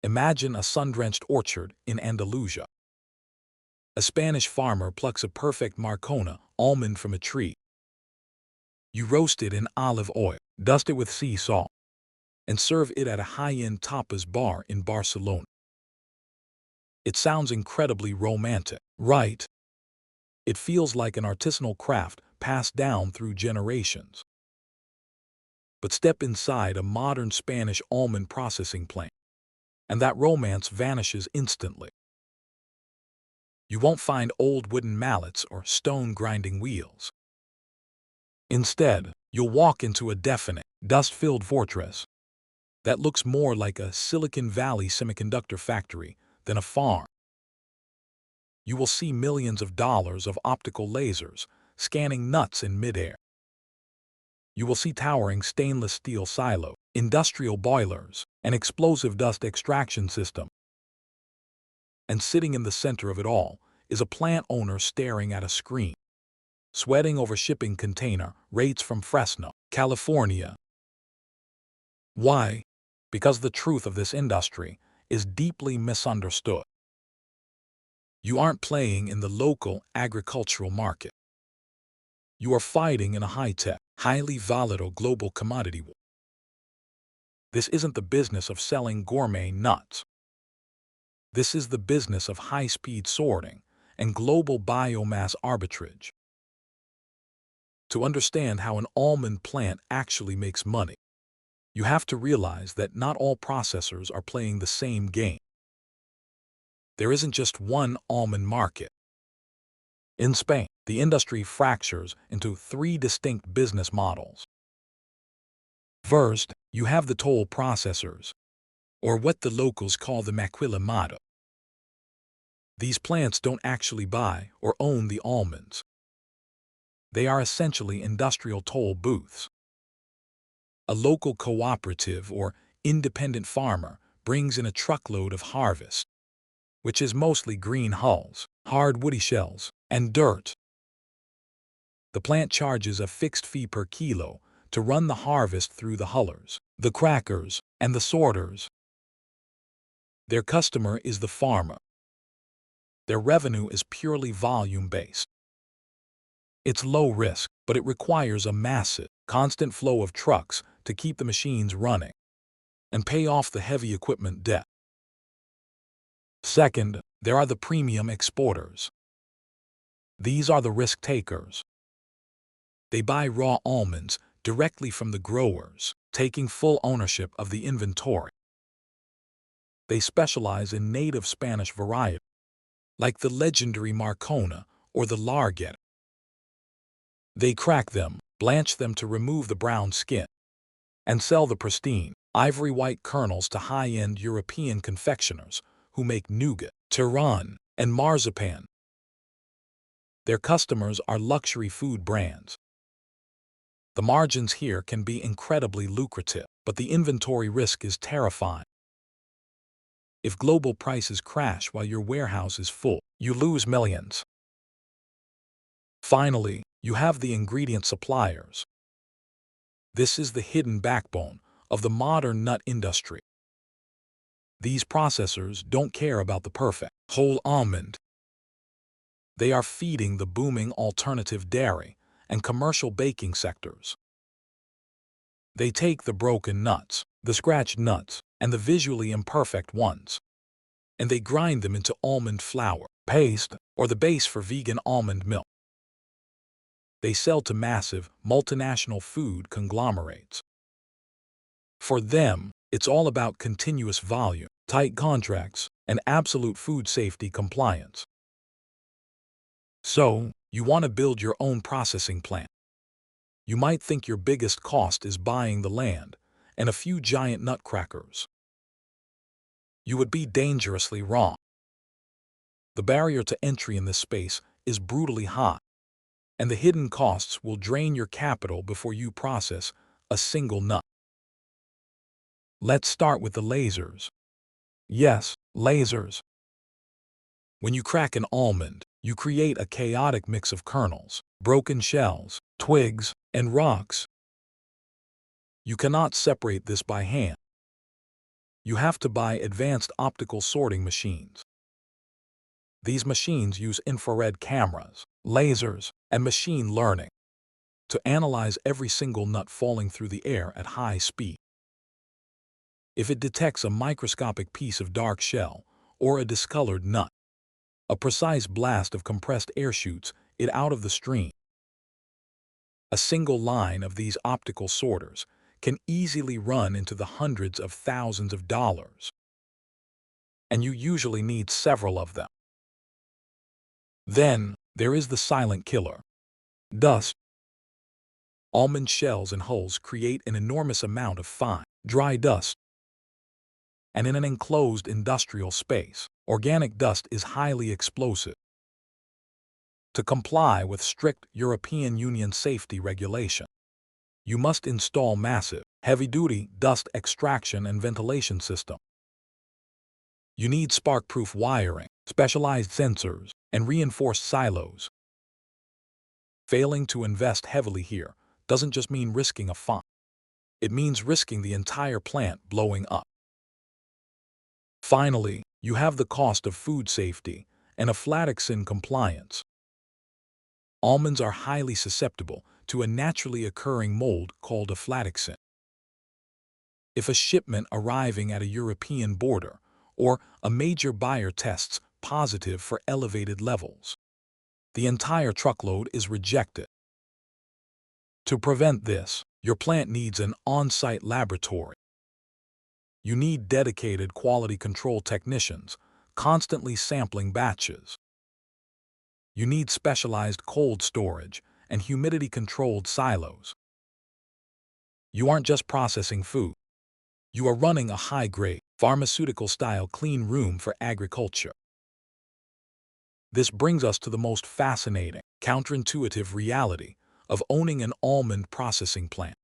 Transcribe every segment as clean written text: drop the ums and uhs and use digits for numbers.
Imagine a sun-drenched orchard in Andalusia. A Spanish farmer plucks a perfect Marcona almond from a tree. You roast it in olive oil, dust it with sea salt, and serve it at a high-end tapas bar in Barcelona. It sounds incredibly romantic, right? It feels like an artisanal craft passed down through generations. But step inside a modern Spanish almond processing plant, and that romance vanishes instantly. You won't find old wooden mallets or stone grinding wheels. Instead, you'll walk into a deafening, dust-filled fortress that looks more like a Silicon Valley semiconductor factory than a farm. You will see millions of dollars of optical lasers scanning nuts in midair. You will see towering stainless steel silos, industrial boilers, and explosive dust extraction system. And sitting in the center of it all is a plant owner staring at a screen, sweating over shipping container rates from Fresno, California. Why? Because the truth of this industry is deeply misunderstood. You aren't playing in the local agricultural market. You are fighting in a high-tech, highly volatile global commodity war. This isn't the business of selling gourmet nuts. This is the business of high-speed sorting and global biomass arbitrage. To understand how an almond plant actually makes money, you have to realize that not all processors are playing the same game. There isn't just one almond market. In Spain, the industry fractures into three distinct business models. First, you have the toll processors, or what the locals call the maquila mata. These plants don't actually buy or own the almonds. They are essentially industrial toll booths. A local cooperative or independent farmer brings in a truckload of harvest, which is mostly green hulls, hard woody shells, and dirt. The plant charges a fixed fee per kilo to run the harvest through the hullers, the crackers, and the sorters. Their customer is the farmer. Their revenue is purely volume-based. It's low risk, but it requires a massive, constant flow of trucks to keep the machines running and pay off the heavy equipment debt. Second, there are the premium exporters. These are the risk takers. They buy raw almonds directly from the growers, taking full ownership of the inventory. They specialize in native Spanish varieties, like the legendary Marcona or the Largueta. They crack them, blanch them to remove the brown skin, and sell the pristine, ivory-white kernels to high-end European confectioners who make nougat, tiran, and marzipan. Their customers are luxury food brands. The margins here can be incredibly lucrative, but the inventory risk is terrifying. If global prices crash while your warehouse is full, you lose millions. Finally, you have the ingredient suppliers. This is the hidden backbone of the modern nut industry. These processors don't care about the perfect, whole almond. They are feeding the booming alternative dairy and commercial baking sectors. They take the broken nuts, the scratched nuts, and the visually imperfect ones, and they grind them into almond flour, paste, or the base for vegan almond milk. They sell to massive, multinational food conglomerates. For them, it's all about continuous volume, tight contracts, and absolute food safety compliance. So, you want to build your own processing plant. You might think your biggest cost is buying the land and a few giant nutcrackers. You would be dangerously wrong. The barrier to entry in this space is brutally high, and the hidden costs will drain your capital before you process a single nut. Let's start with the lasers. Yes, lasers. When you crack an almond, you create a chaotic mix of kernels, broken shells, twigs, and rocks. You cannot separate this by hand. you have to buy advanced optical sorting machines. These machines use infrared cameras, lasers, and machine learning to analyze every single nut falling through the air at high speed. If it detects a microscopic piece of dark shell or a discolored nut, a precise blast of compressed air shoots it out of the stream. A single line of these optical sorters can easily run into the hundreds of thousands of dollars, and you usually need several of them. Then there is the silent killer, dust. Almond shells and hulls create an enormous amount of fine, dry dust. And in an enclosed industrial space, organic dust is highly explosive. To comply with strict European Union safety regulation, you must install massive, heavy-duty dust extraction and ventilation system. You need spark-proof wiring, specialized sensors, and reinforced silos. Failing to invest heavily here doesn't just mean risking a fine. It means risking the entire plant blowing up. Finally, you have the cost of food safety and aflatoxin compliance. Almonds are highly susceptible to a naturally occurring mold called aflatoxin. If a shipment arriving at a European border or a major buyer tests positive for elevated levels, the entire truckload is rejected. To prevent this, your plant needs an on-site laboratory. You need dedicated quality control technicians, constantly sampling batches. You need specialized cold storage and humidity-controlled silos. You aren't just processing food. You are running a high-grade, pharmaceutical-style clean room for agriculture. This brings us to the most fascinating, counterintuitive reality of owning an almond processing plant.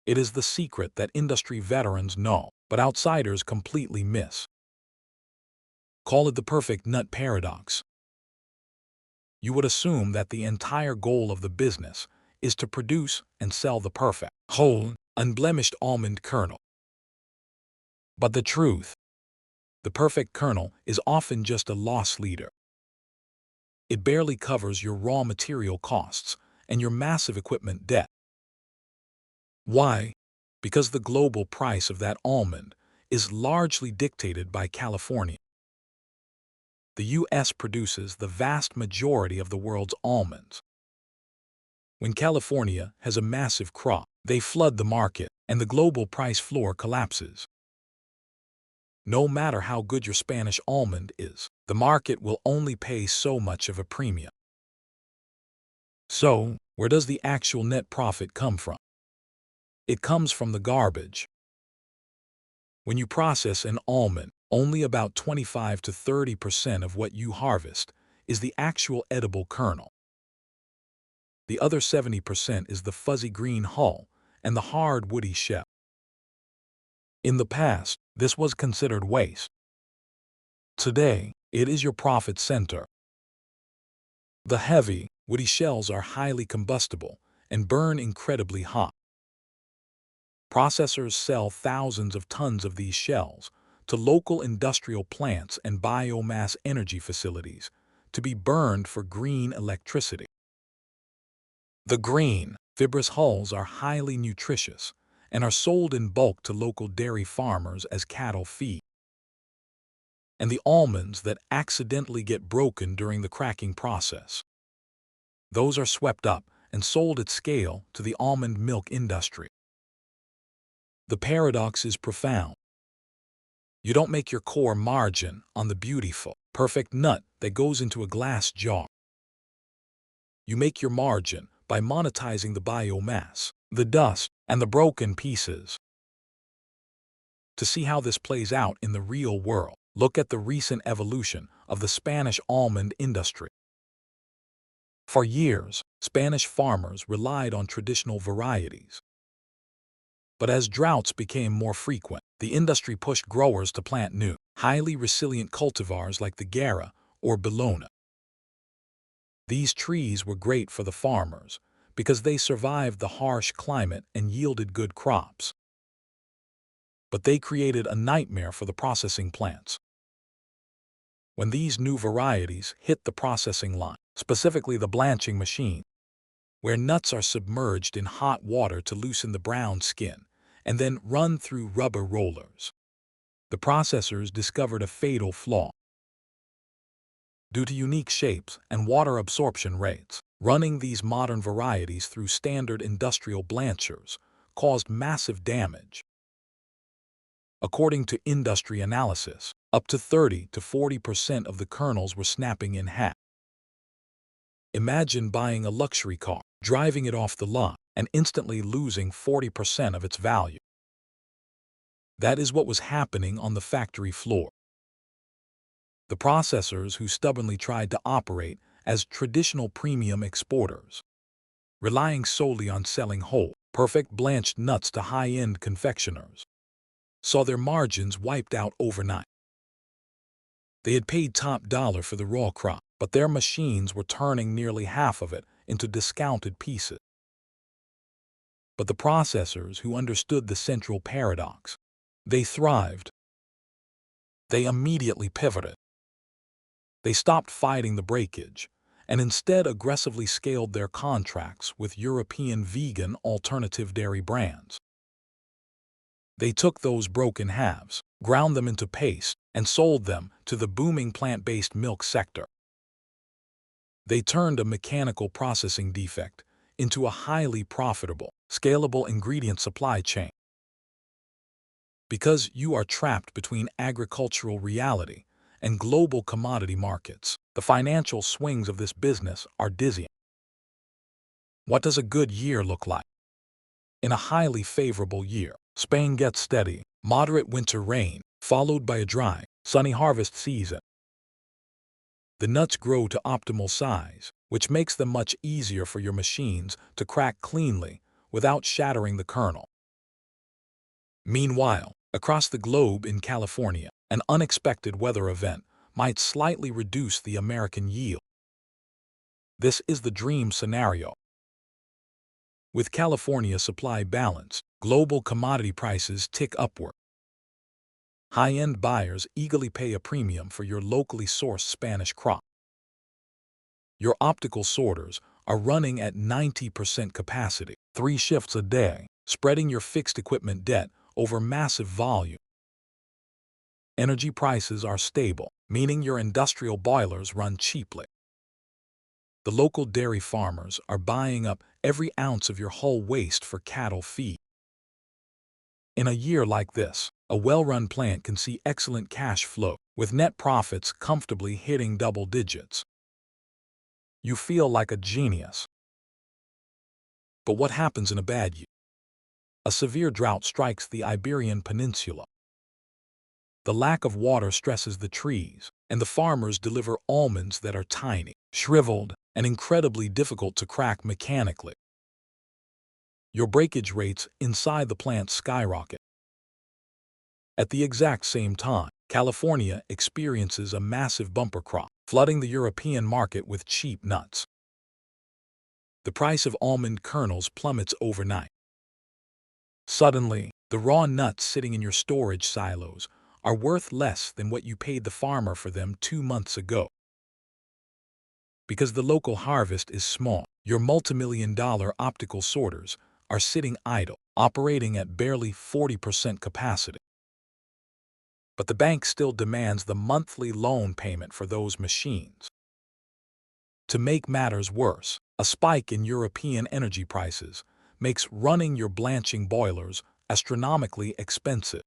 It is the secret that industry veterans know, but outsiders completely miss. Call it the perfect nut paradox. You would assume that the entire goal of the business is to produce and sell the perfect, whole, unblemished almond kernel. But the truth, the perfect kernel is often just a loss leader. It barely covers your raw material costs and your massive equipment debt. Why? Because the global price of that almond is largely dictated by California. The U.S. produces the vast majority of the world's almonds. When California has a massive crop, they flood the market, and the global price floor collapses. No matter how good your Spanish almond is, the market will only pay so much of a premium. So, where does the actual net profit come from? It comes from the garbage. When you process an almond, only about 25 to 30% of what you harvest is the actual edible kernel. The other 70% is the fuzzy green hull and the hard woody shell. In the past, this was considered waste. Today, it is your profit center. The heavy, woody shells are highly combustible and burn incredibly hot. Processors sell thousands of tons of these shells to local industrial plants and biomass energy facilities to be burned for green electricity. The green, fibrous hulls are highly nutritious and are sold in bulk to local dairy farmers as cattle feed. And the almonds that accidentally get broken during the cracking process, those are swept up and sold at scale to the almond milk industry. The paradox is profound. You don't make your core margin on the beautiful, perfect nut that goes into a glass jar. You make your margin by monetizing the biomass, the dust, and the broken pieces. To see how this plays out in the real world, look at the recent evolution of the Spanish almond industry. For years, Spanish farmers relied on traditional varieties. But as droughts became more frequent, the industry pushed growers to plant new, highly resilient cultivars like the Guerra or Bologna. These trees were great for the farmers because they survived the harsh climate and yielded good crops. but they created a nightmare for the processing plants. When these new varieties hit the processing line, specifically the blanching machine, where nuts are submerged in hot water to loosen the brown skin and then run through rubber rollers, the processors discovered a fatal flaw. Due to unique shapes and water absorption rates, running these modern varieties through standard industrial blanchers caused massive damage. According to industry analysis, up to 30 to 40% of the kernels were snapping in half. Imagine buying a luxury car, driving it off the lot, and instantly losing 40% of its value. That is what was happening on the factory floor. The processors who stubbornly tried to operate as traditional premium exporters, relying solely on selling whole, perfect blanched nuts to high-end confectioners, saw their margins wiped out overnight. They had paid top dollar for the raw crop, but their machines were turning nearly half of it into discounted pieces. But the processors who understood the central paradox, they thrived. They immediately pivoted. They stopped fighting the breakage and instead aggressively scaled their contracts with European vegan alternative dairy brands. They took those broken halves, ground them into paste, and sold them to the booming plant-based milk sector. They turned a mechanical processing defect into a highly profitable, scalable ingredient supply chain. Because you are trapped between agricultural reality and global commodity markets, the financial swings of this business are dizzying. What does a good year look like? In a highly favorable year, Spain gets steady, moderate winter rain, followed by a dry, sunny harvest season. The nuts grow to optimal size, which makes them much easier for your machines to crack cleanly without shattering the kernel. Meanwhile, across the globe in California, an unexpected weather event might slightly reduce the American yield. This is the dream scenario. With California supply balanced, global commodity prices tick upward. High-end buyers eagerly pay a premium for your locally sourced Spanish crop. Your optical sorters are running at 90% capacity, 3 shifts a day, spreading your fixed equipment debt over massive volume. Energy prices are stable, meaning your industrial boilers run cheaply. The local dairy farmers are buying up every ounce of your whole waste for cattle feed. In a year like this, a well-run plant can see excellent cash flow, with net profits comfortably hitting double digits. You feel like a genius. But what happens in a bad year? A severe drought strikes the Iberian Peninsula. The lack of water stresses the trees, and the farmers deliver almonds that are tiny, shriveled, and incredibly difficult to crack mechanically. Your breakage rates inside the plant skyrocket. At the exact same time, California experiences a massive bumper crop, flooding the European market with cheap nuts. The price of almond kernels plummets overnight. Suddenly, the raw nuts sitting in your storage silos are worth less than what you paid the farmer for them 2 months ago. Because the local harvest is small, your multimillion-dollar optical sorters are sitting idle, operating at barely 40% capacity. But the bank still demands the monthly loan payment for those machines. To make matters worse, a spike in European energy prices makes running your blanching boilers astronomically expensive.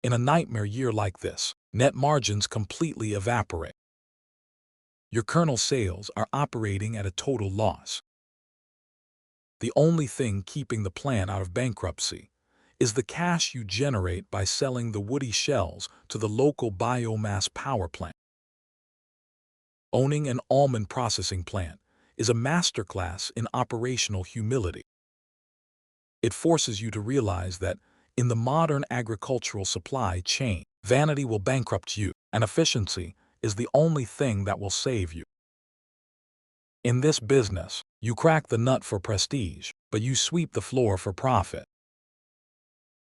In a nightmare year like this, net margins completely evaporate. Your kernel sales are operating at a total loss. The only thing keeping the plant out of bankruptcy is the cash you generate by selling the woody shells to the local biomass power plant. Owning an almond processing plant is a masterclass in operational humility. It forces you to realize that in the modern agricultural supply chain, vanity will bankrupt you, and efficiency is the only thing that will save you. In this business, you crack the nut for prestige, but you sweep the floor for profit.